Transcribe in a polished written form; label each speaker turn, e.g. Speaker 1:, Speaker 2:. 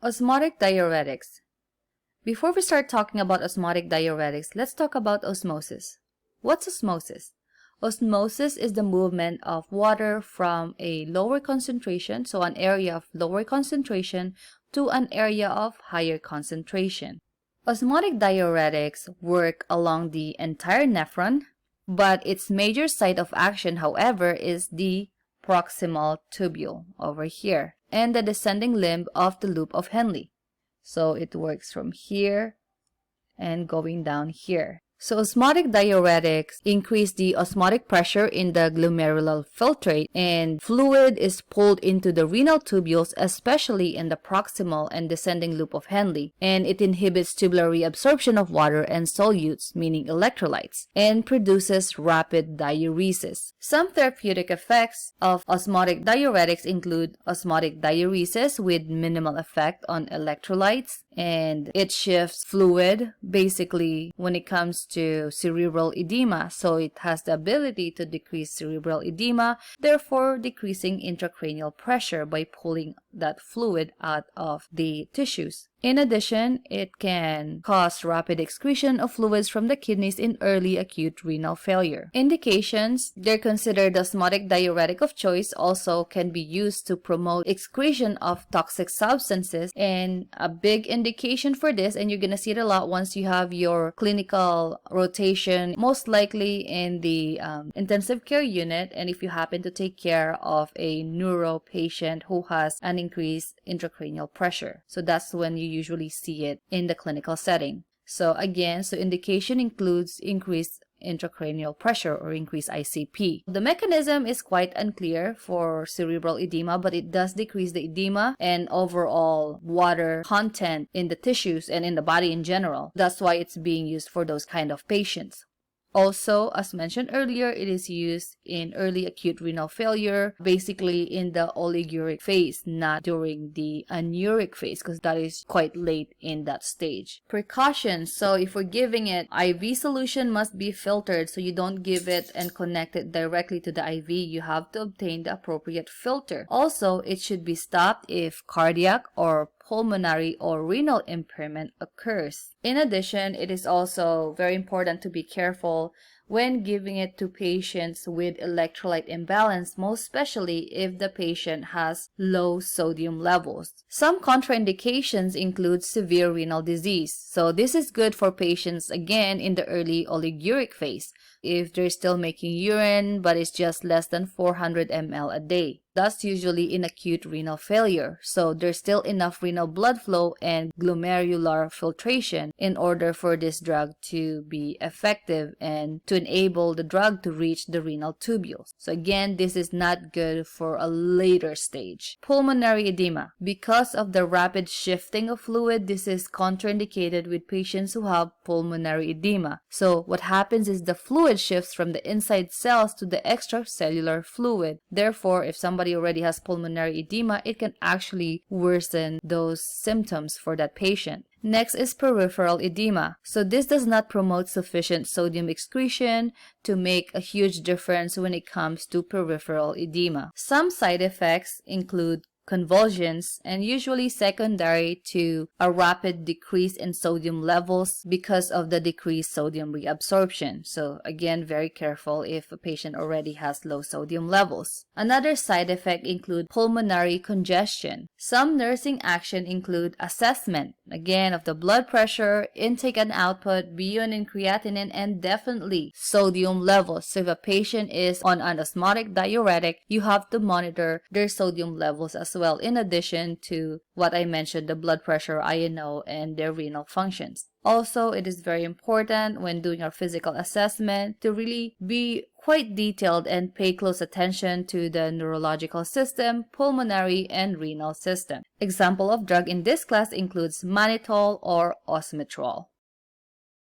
Speaker 1: Osmotic diuretics. Before we start talking about osmotic diuretics, let's talk about osmosis. What's osmosis? Osmosis is the movement of water from a lower concentration, so an area of lower concentration, to an area of higher concentration. Osmotic diuretics work along the entire nephron, but its major site of action, however, is the proximal tubule over here and the descending limb of the loop of Henle. So it works from here and going down here. So osmotic diuretics increase the osmotic pressure in the glomerular filtrate, and fluid is pulled into the renal tubules, especially in the proximal and descending loop of Henle, and it inhibits tubular reabsorption of water and solutes, meaning electrolytes, and produces rapid diuresis. Some therapeutic effects of osmotic diuretics include osmotic diuresis with minimal effect on electrolytes, and it shifts fluid basically when it comes to cerebral edema, so it has the ability to decrease cerebral edema, therefore decreasing intracranial pressure by pulling that fluid out of the tissues. In addition, it can cause rapid excretion of fluids from the kidneys in early acute renal failure. Indications: they're considered the osmotic diuretic of choice, also can be used to promote excretion of toxic substances, and a big indication for this, and you're gonna see it a lot once you have your clinical rotation, most likely in the intensive care unit, and if you happen to take care of a neuro patient who has an increased intracranial pressure. So that's when you usually see it in the clinical setting. So again, indication includes increased intracranial pressure or increased ICP. The mechanism is quite unclear for cerebral edema, but it does decrease the edema and overall water content in the tissues and in the body in general. That's why it's being used for those kind of patients. Also, as mentioned earlier, it is used in early acute renal failure, basically in the oliguric phase, not during the anuric phase, because that is quite late in that stage. Precautions: so if we're giving it, IV solution must be filtered, so you don't give it and connect it directly to the IV. You have to obtain the appropriate filter. Also, it should be stopped if cardiac or pulmonary or renal impairment occurs. In addition, it is also very important to be careful when giving it to patients with electrolyte imbalance, most especially if the patient has low sodium levels. Some contraindications include severe renal disease. So this is good for patients, again, in the early oliguric phase, if they're still making urine but it's just less than 400 ml a day. That's usually in acute renal failure, so there's still enough renal blood flow and glomerular filtration in order for this drug to be effective and to enable the drug to reach the renal tubules. So again, this is not good for a later stage. Pulmonary edema. Because of the rapid shifting of fluid, this is contraindicated with patients who have pulmonary edema. So what happens is the fluid shifts from the inside cells to the extracellular fluid. Therefore, if somebody already has pulmonary edema, it can actually worsen those symptoms for that patient. Next is peripheral edema. So this does not promote sufficient sodium excretion to make a huge difference when it comes to peripheral edema. Some side effects include convulsions, and usually secondary to a rapid decrease in sodium levels because of the decreased sodium reabsorption. So again, very careful if a patient already has low sodium levels. Another side effect include pulmonary congestion. Some nursing action include assessment, again, of the blood pressure, intake and output, BUN and creatinine, and definitely sodium levels. So if a patient is on an osmotic diuretic, you have to monitor their sodium levels as well, in addition to what I mentioned, the blood pressure, INO, and their renal functions. Also, it is very important when doing our physical assessment to really be quite detailed and pay close attention to the neurological system, pulmonary, and renal system. Example of drug in this class includes mannitol or osmitrol.